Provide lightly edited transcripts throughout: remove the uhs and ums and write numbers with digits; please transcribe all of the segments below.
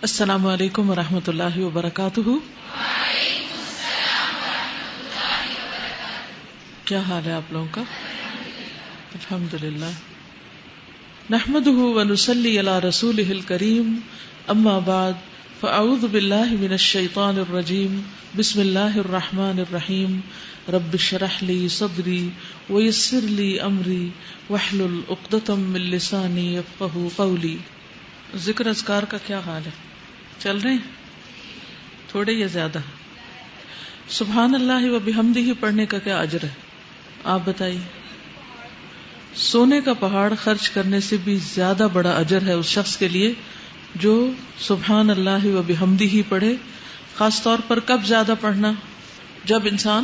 السلام علیکم ورحمۃ اللہ وبرکاتہ۔ کیا حال ہے آپ لوگوں کا؟ الحمدللہ، نحمده ونصلی علی رسولہ الکریم، اما بعد فاعوذ باللہ من الشیطان الرجیم، بسم اللہ الرحمن الرحیم، رب اشرح لی صدری ویسر لی امری واحلل عقدۃ من لسانی یفقہوا قولی۔ ذکر اذکار کا کیا حال ہے؟ چل رہے ہیں تھوڑے یا زیادہ؟ سبحان اللہ و بحمدہ پڑھنے کا کیا اجر ہے آپ بتائیے؟ سونے کا پہاڑ خرچ کرنے سے بھی زیادہ بڑا اجر ہے اس شخص کے لیے جو سبحان اللہ و بحمدہ پڑھے۔ خاص طور پر کب زیادہ پڑھنا؟ جب انسان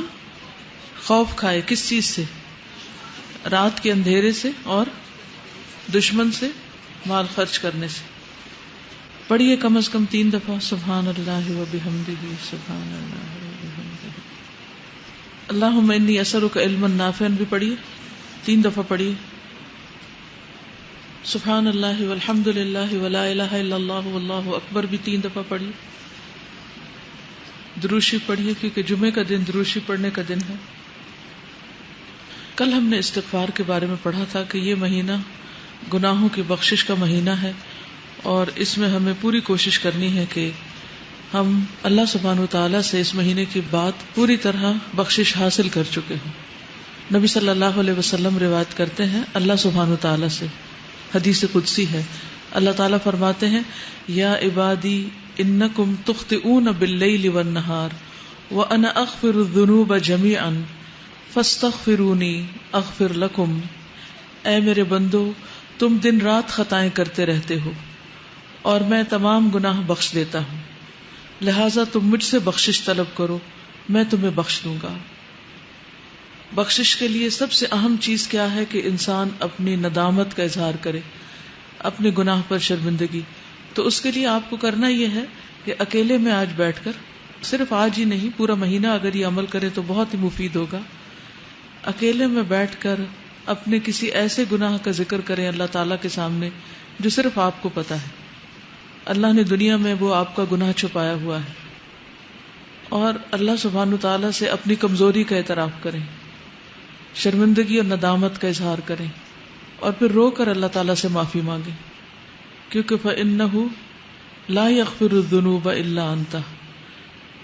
خوف کھائے۔ کس چیز سے؟ رات کے اندھیرے سے اور دشمن سے مال خرچ کرنے سے۔ پڑھیے کم از کم 3 دفعہ سبحان اللہ و بحمدہ، سبحان اللہ و بحمدہ۔ اللہم انی اسألک علما نافعا بھی پڑھیے، 3 دفعہ پڑھیے۔ سبحان اللہ والحمد للہ ولا الہ الا اللہ واللہ اکبر بھی 3 دفعہ پڑھیے۔ دروشی پڑھیے کیونکہ جمعے کا دن دروشی پڑھنے کا دن ہے۔ کل ہم نے استغفار کے بارے میں پڑھا تھا کہ یہ مہینہ گناہوں کی بخشش کا مہینہ ہے، اور اس میں ہمیں پوری کوشش کرنی ہے کہ ہم اللہ سبحانہ وتعالی سے اس مہینے کی بات پوری طرح بخشش حاصل کر چکے ہوں۔ نبی صلی اللہ علیہ وسلم روایت کرتے ہیں اللہ سبحانہ وتعالی سے، حدیث قدسی ہے، اللہ تعالیٰ فرماتے ہیں یا عبادی انکم تخطئون باللیل والنہار وانا اغفر الذنوب جمیعا فاستغفرونی اغفر لکم۔ اے میرے بندو، تم دن رات خطائیں کرتے رہتے ہو اور میں تمام گناہ بخش دیتا ہوں، لہٰذا تم مجھ سے بخشش طلب کرو، میں تمہیں بخش دوں گا۔ بخشش کے لیے سب سے اہم چیز کیا ہے کہ انسان اپنی ندامت کا اظہار کرے، اپنے گناہ پر شرمندگی۔ تو اس کے لیے آپ کو کرنا یہ ہے کہ اکیلے میں آج بیٹھ کر، صرف آج ہی نہیں پورا مہینہ اگر یہ عمل کرے تو بہت ہی مفید ہوگا، اکیلے میں بیٹھ کر اپنے کسی ایسے گناہ کا ذکر کریں اللہ تعالیٰ کے سامنے جو صرف آپ کو پتا ہے۔ اللہ نے دنیا میں وہ آپ کا گناہ چھپایا ہوا ہے، اور اللہ سبحانہ تعالیٰ سے اپنی کمزوری کا اعتراف کریں، شرمندگی اور ندامت کا اظہار کریں، اور پھر رو کر اللہ تعالیٰ سے معافی مانگیں، کیونکہ فَإِنَّهُ لَا يَغْفِرُ الذُّنُوبَ إِلَّا أَنْتَ،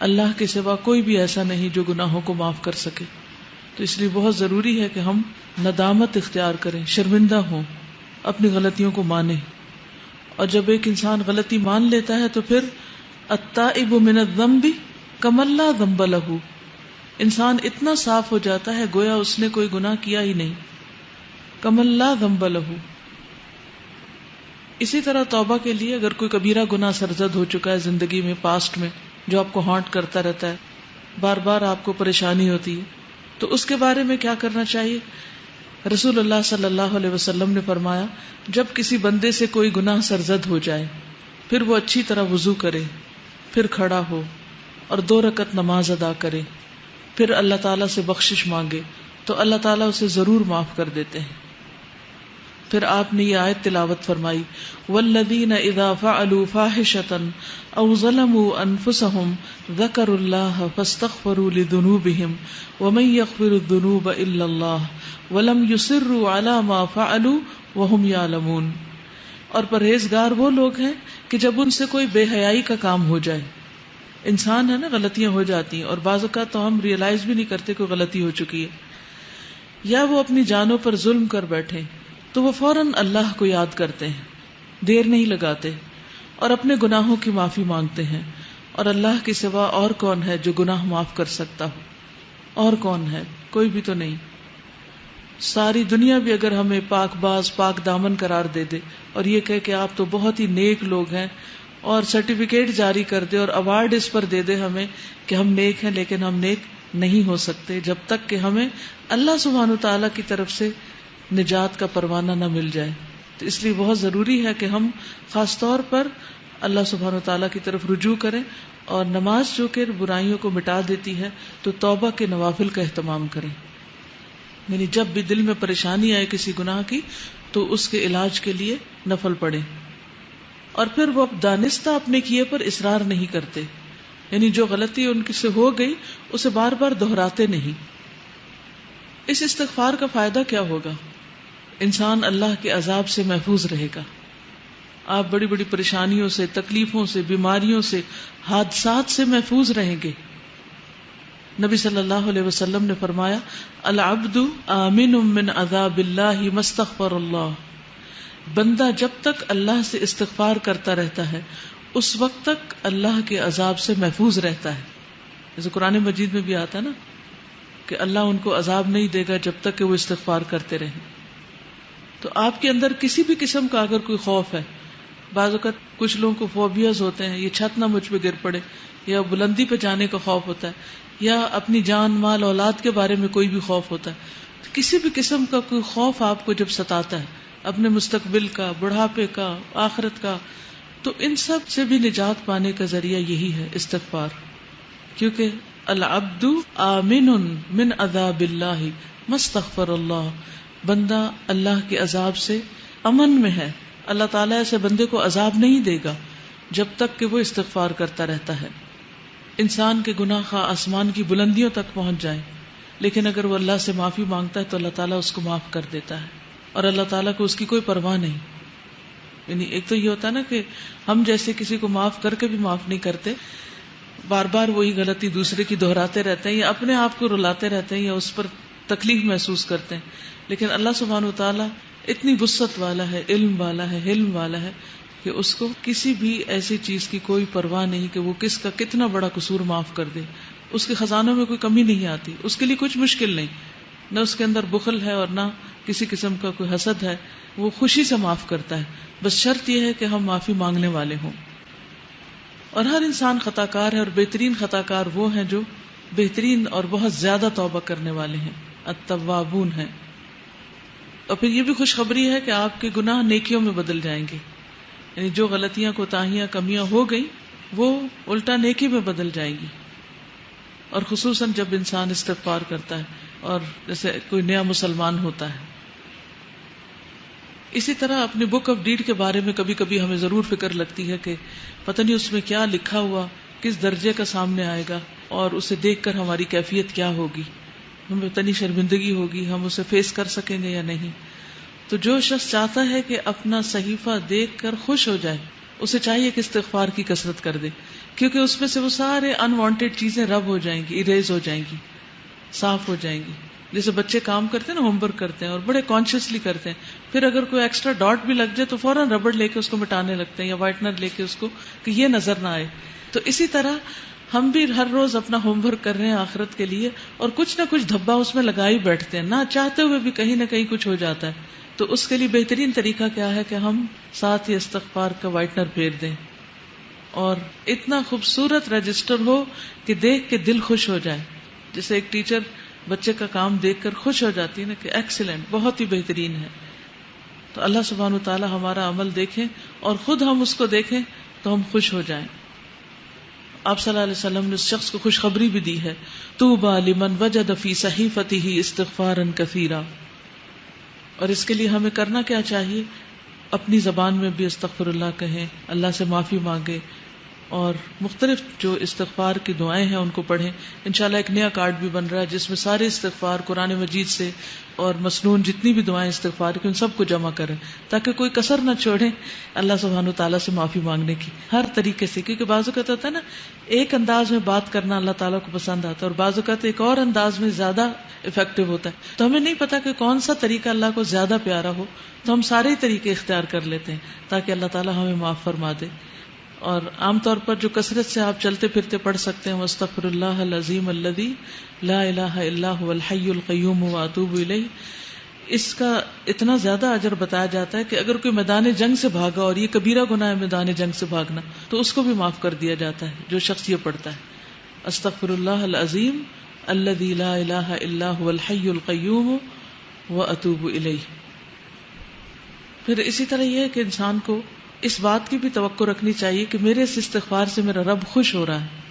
اللہ کے سوا کوئی بھی ایسا نہیں جو گناہوں کو معاف کر سکے۔ تو اس لیے بہت ضروری ہے کہ ہم ندامت اختیار کریں، شرمندہ ہوں، اپنی غلطیوں کو مانیں۔ اور جب ایک انسان غلطی مان لیتا ہے تو پھر التائب من الذنب کمن لا ذنب لہ، انسان اتنا صاف ہو جاتا ہے گویا اس نے کوئی گناہ کیا ہی نہیں، کمن لا ذنب لہ۔ اسی طرح توبہ کے لیے اگر کوئی کبیرہ گناہ سرزد ہو چکا ہے زندگی میں، پاسٹ میں، جو آپ کو ہانٹ کرتا رہتا ہے، بار بار آپ کو پریشانی ہوتی ہے، تو اس کے بارے میں کیا کرنا چاہیے؟ رسول اللہ صلی اللہ علیہ وسلم نے فرمایا جب کسی بندے سے کوئی گناہ سرزد ہو جائے پھر وہ اچھی طرح وضو کرے، پھر کھڑا ہو اور 2 رکعت نماز ادا کرے، پھر اللہ تعالیٰ سے بخشش مانگے تو اللہ تعالیٰ اسے ضرور معاف کر دیتے ہیں۔ پھر آپ نے یہ آیت تلاوت فرمائی والذین اذا فعلوا فاحشة او ظلموا انفسهم ذکروا اللہ فاستغفروا لذنوبهم ومن یغفر الذنوب الا اللہ ولم یصروا علی ما فعلوا وهم یعلمون۔ اور پرہیزگار وہ لوگ ہیں کہ جب ان سے کوئی بے حیائی کا کام ہو جائے، انسان ہے نا، غلطیاں ہو جاتی ہیں اور بعض اوقات تو ہم ریئلائز بھی نہیں کرتے کہ غلطی ہو چکی ہے، یا وہ اپنی جانوں پر ظلم کر بیٹھے تو وہ فوراً اللہ کو یاد کرتے ہیں، دیر نہیں لگاتے اور اپنے گناہوں کی معافی مانگتے ہیں۔ اور اللہ کے سوا اور کون ہے جو گناہ معاف کر سکتا ہو؟ اور کون ہے؟ کوئی بھی تو نہیں۔ ساری دنیا بھی اگر ہمیں پاک باز پاک دامن قرار دے دے اور یہ کہے کہ آپ تو بہت ہی نیک لوگ ہیں، اور سرٹیفکیٹ جاری کر دے اور ایوارڈ اس پر دے دے ہمیں کہ ہم نیک ہیں، لیکن ہم نیک نہیں ہو سکتے جب تک کہ ہمیں اللہ سبحانہ تعالیٰ کی طرف سے نجات کا پروانہ نہ مل جائے۔ تو اس لیے بہت ضروری ہے کہ ہم خاص طور پر اللہ سبحانہ تعالیٰ کی طرف رجوع کریں، اور نماز جو کہ برائیوں کو مٹا دیتی ہے تو توبہ کے نوافل کا اہتمام کریں، یعنی جب بھی دل میں پریشانی آئے کسی گناہ کی تو اس کے علاج کے لیے نفل پڑھیں۔ اور پھر وہ دانستہ اپنے کیے پر اصرار نہیں کرتے، یعنی جو غلطی ان سے ہو گئی اسے بار بار دہراتے نہیں۔ اس استغفار کا فائدہ کیا ہوگا؟ انسان اللہ کے عذاب سے محفوظ رہے گا۔ آپ بڑی بڑی پریشانیوں سے، تکلیفوں سے، بیماریوں سے، حادثات سے محفوظ رہیں گے۔ نبی صلی اللہ علیہ وسلم نے فرمایا، العبد آمن من عذاب اللہ ما استغفر اللہ، بندہ جب تک اللہ سے استغفار کرتا رہتا ہے اس وقت تک اللہ کے عذاب سے محفوظ رہتا ہے۔ جیسے قرآن مجید میں بھی آتا ہے نا کہ اللہ ان کو عذاب نہیں دے گا جب تک کہ وہ استغفار کرتے رہیں۔ تو آپ کے اندر کسی بھی قسم کا اگر کوئی خوف ہے، بعض اوقات کچھ لوگوں کو فوبیاز ہوتے ہیں، یہ چھت نہ مجھ پہ گر پڑے، یا بلندی پہ جانے کا خوف ہوتا ہے، یا اپنی جان مال اولاد کے بارے میں کوئی بھی خوف ہوتا ہے، کسی بھی قسم کا کوئی خوف آپ کو جب ستاتا ہے اپنے مستقبل کا، بڑھاپے کا، آخرت کا، تو ان سب سے بھی نجات پانے کا ذریعہ یہی ہے استغفار، کیونکہ العبد آمن من عذاب اللہ ما استغفر اللہ، بندہ اللہ کے عذاب سے امن میں ہے، اللہ تعالیٰ ایسے بندے کو عذاب نہیں دے گا جب تک کہ وہ استغفار کرتا رہتا ہے۔ انسان کے گناہ خواہ آسمان کی بلندیوں تک پہنچ جائیں، لیکن اگر وہ اللہ سے معافی مانگتا ہے تو اللہ تعالیٰ اس کو معاف کر دیتا ہے، اور اللہ تعالیٰ کو اس کی کوئی پرواہ نہیں۔ یعنی ایک تو یہ ہوتا ہے نا کہ ہم جیسے کسی کو معاف کر کے بھی معاف نہیں کرتے، بار بار وہی غلطی دوسرے کی دہراتے رہتے ہیں، یا اپنے آپ کو رلاتے رہتے ہیں، یا اس پر تکلیف محسوس کرتے ہیں۔ لیکن اللہ سبحانہ وتعالیٰ اتنی وسعت والا ہے، علم والا ہے، حلم والا ہے کہ اس کو کسی بھی ایسی چیز کی کوئی پرواہ نہیں کہ وہ کس کا کتنا بڑا قصور معاف کر دے۔ اس کے خزانوں میں کوئی کمی نہیں آتی، اس کے لیے کچھ مشکل نہیں، نہ اس کے اندر بخل ہے اور نہ کسی قسم کا کوئی حسد ہے، وہ خوشی سے معاف کرتا ہے۔ بس شرط یہ ہے کہ ہم معافی مانگنے والے ہوں۔ اور ہر انسان خطا کار ہے، اور بہترین خطا کار وہ ہیں جو بہترین اور بہت زیادہ توبہ کرنے والے ہیں، التوابون ہیں۔ اور پھر یہ بھی خوشخبری ہے کہ آپ کے گناہ نیکیوں میں بدل جائیں گے، یعنی جو غلطیاں، کوتاہیاں، کمیاں ہو گئی وہ الٹا نیکی میں بدل جائیں گی، اور خصوصاً جب انسان استغفار کرتا ہے اور جیسے کوئی نیا مسلمان ہوتا ہے۔ اسی طرح اپنی بک آف ڈیڈ کے بارے میں کبھی کبھی ہمیں ضرور فکر لگتی ہے کہ پتہ نہیں اس میں کیا لکھا ہوا کس درجے کا سامنے آئے گا، اور اسے دیکھ کر ہماری کیفیت کیا ہوگی، ہمیں اتنی شرمندگی ہوگی، ہم اسے فیس کر سکیں گے یا نہیں۔ تو جو شخص چاہتا ہے کہ اپنا صحیفہ دیکھ کر خوش ہو جائے، اسے چاہیے کہ استغفار کی کثرت کر دے، کیونکہ اس میں سے وہ سارے انوانٹیڈ چیزیں رب ہو جائیں گی، اریز ہو جائیں گی، صاف ہو جائیں گی۔ جیسے بچے کام کرتے ہیں نا، ہوم ورک کرتے ہیں اور بڑے کانشیسلی کرتے ہیں، پھر اگر کوئی ایکسٹرا ڈاٹ بھی لگ جائے تو فوراً ربڑ لے کے اس کو مٹانے لگتے ہیں، یا وائٹنر لے کے اس کو، کہ یہ نظر نہ آئے۔ تو اسی طرح ہم بھی ہر روز اپنا ہوم ورک کر رہے ہیں آخرت کے لیے، اور کچھ نہ کچھ دھبا اس میں لگا ہی بیٹھتے ہیں، نہ چاہتے ہوئے بھی کہیں نہ کہیں کچھ ہو جاتا ہے۔ تو اس کے لیے بہترین طریقہ کیا ہے کہ ہم ساتھ ہی استغفار کا وائٹنر پھیر دیں، اور اتنا خوبصورت رجسٹر ہو کہ دیکھ کے دل خوش ہو جائے۔ جیسے ایک ٹیچر بچے کا کام دیکھ کر خوش ہو جاتی ہے نا کہ ایکسیلنٹ، بہت ہی بہترین ہے۔ تو اللہ سبحانہ وتعالی ہمارا عمل دیکھیں اور خود ہم اس کو دیکھیں تو ہم خوش ہو جائیں۔ آپ صلی اللہ علیہ وسلم نے اس شخص کو خوشخبری بھی دی ہے، طوبی لمن وجد فی صحیفته استغفارا کثیرا۔ اور اس کے لیے ہمیں کرنا کیا چاہیے؟ اپنی زبان میں بھی استغفر اللہ کہیں، اللہ سے معافی مانگے، اور مختلف جو استغفار کی دعائیں ہیں ان کو پڑھیں۔ انشاءاللہ ایک نیا کارڈ بھی بن رہا ہے جس میں سارے استغفار قرآن مجید سے اور مسنون جتنی بھی دعائیں استغفار کی ان سب کو جمع کریں، تاکہ کوئی کسر نہ چھوڑیں اللہ سبحانہ وتعالیٰ سے معافی مانگنے کی ہر طریقے سے۔ کیونکہ بعض اوقات ہوتا ہے نا، ایک انداز میں بات کرنا اللہ تعالیٰ کو پسند آتا ہے، اور بعض اوقات ایک اور انداز میں زیادہ افیکٹو ہوتا ہے۔ تو ہمیں نہیں پتا کہ کون سا طریقہ اللہ کو زیادہ پیارا ہو، تو ہم سارے ہی طریقے اختیار کر لیتے ہیں تاکہ اللہ تعالیٰ ہمیں معاف فرما دے۔ اور عام طور پر جو کثرت سے آپ چلتے پھرتے پڑھ سکتے ہیں، واستغفر اللہ العظیم الذی لا الہ الا هو الحی القیوم واتوب الیہ، اس کا اتنا زیادہ اجر بتایا جاتا ہے کہ اگر کوئی میدان جنگ سے بھاگا، اور یہ کبیرہ گناہ ہے میدان جنگ سے بھاگنا، تو اس کو بھی معاف کر دیا جاتا ہے جو شخص یہ پڑھتا ہے، استغفر اللہ العظیم الذی لا الہ الا هو الحی القیوم واتوب الیہ۔ پھر اسی طرح یہ ہے کہ انسان کو اس بات کی بھی توقع رکھنی چاہیے کہ میرے اس استغفار سے میرا رب خوش ہو رہا ہے،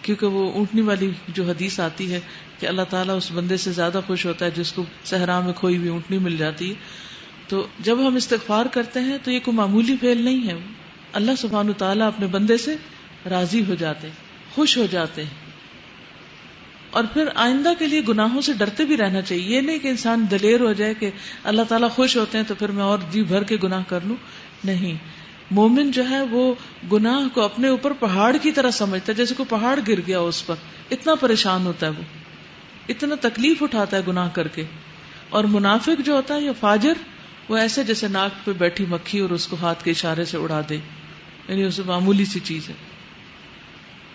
کیونکہ وہ اونٹنی والی جو حدیث آتی ہے کہ اللہ تعالیٰ اس بندے سے زیادہ خوش ہوتا ہے جس کو صحرا میں کھوئی ہوئی اونٹنی مل جاتی ہے۔ تو جب ہم استغفار کرتے ہیں تو یہ کوئی معمولی فعل نہیں ہے. اللہ سبحانہ تعالیٰ اپنے بندے سے راضی ہو جاتے ہیں, خوش ہو جاتے ہیں. اور پھر آئندہ کے لیے گناہوں سے ڈرتے بھی رہنا چاہیے. یہ نہیں کہ انسان دلیر ہو جائے کہ اللہ تعالیٰ خوش ہوتے ہیں تو پھر میں اور جی بھر کے گناہ کر لوں. نہیں, مومن جو ہے وہ گناہ کو اپنے اوپر پہاڑ کی طرح سمجھتا ہے, جیسے کوئی پہاڑ گر گیا اس پر, اتنا پریشان ہوتا ہے, وہ اتنا تکلیف اٹھاتا ہے گناہ کر کے. اور منافق جو ہوتا ہے یا فاجر, وہ ایسے جیسے ناک پہ بیٹھی مکھی اور اس کو ہاتھ کے اشارے سے اڑا دے, یعنی اسے معمولی سی چیز ہے.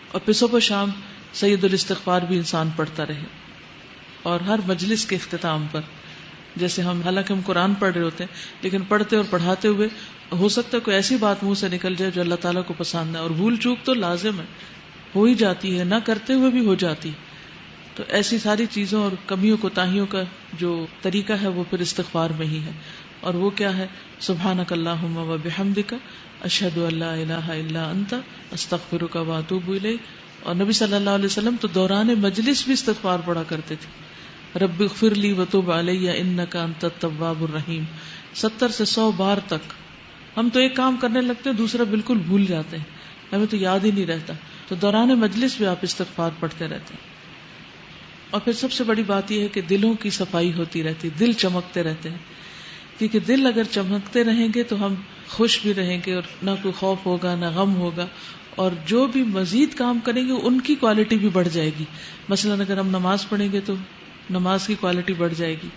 اور پھر صبح شام سید الاستغفار بھی انسان پڑھتا رہے, اور ہر مجلس کے اختتام پر, جیسے حالانکہ ہم قرآن پڑھ رہے ہوتے ہیں لیکن پڑھتے اور پڑھاتے ہوئے ہو سکتا ہے کوئی ایسی بات منہ سے نکل جائے جو اللہ تعالیٰ کو پسند ہے, اور بھول چوک تو لازم ہے, ہو ہی جاتی ہے, نہ کرتے ہوئے بھی ہو جاتی. تو ایسی ساری چیزوں اور کمیوں کوتاہیوں کا جو طریقہ ہے وہ پھر استغفار میں ہی ہے. اور وہ کیا ہے؟ سبحانک اللہم و بحمدک اشہد ان لا الہ الا انت استغفرک و اتوب الیک. اور نبی صلی اللہ علیہ وسلم تو دوران مجلس بھی استغفار پڑھا کرتے تھے, رب اغفر لی وتوب علی انک انت التواب الرحیم, 70 سے 100 بار تک. ہم تو ایک کام کرنے لگتے ہیں دوسرا بالکل بھول جاتے ہیں, ہمیں تو یاد ہی نہیں رہتا. تو دوران مجلس بھی آپ استغفار پڑھتے رہتے ہیں. اور پھر سب سے بڑی بات یہ ہے کہ دلوں کی صفائی ہوتی رہتی, دل چمکتے رہتے ہیں, کیونکہ دل اگر چمکتے رہیں گے تو ہم خوش بھی رہیں گے, اور نہ کوئی خوف ہوگا نہ غم ہوگا, اور جو بھی مزید کام کریں گے ان کی کوالٹی بھی بڑھ جائے گی. مثلاً اگر ہم نماز پڑھیں گے تو نماز کی کوالٹی بڑھ جائے گی.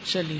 چلیے.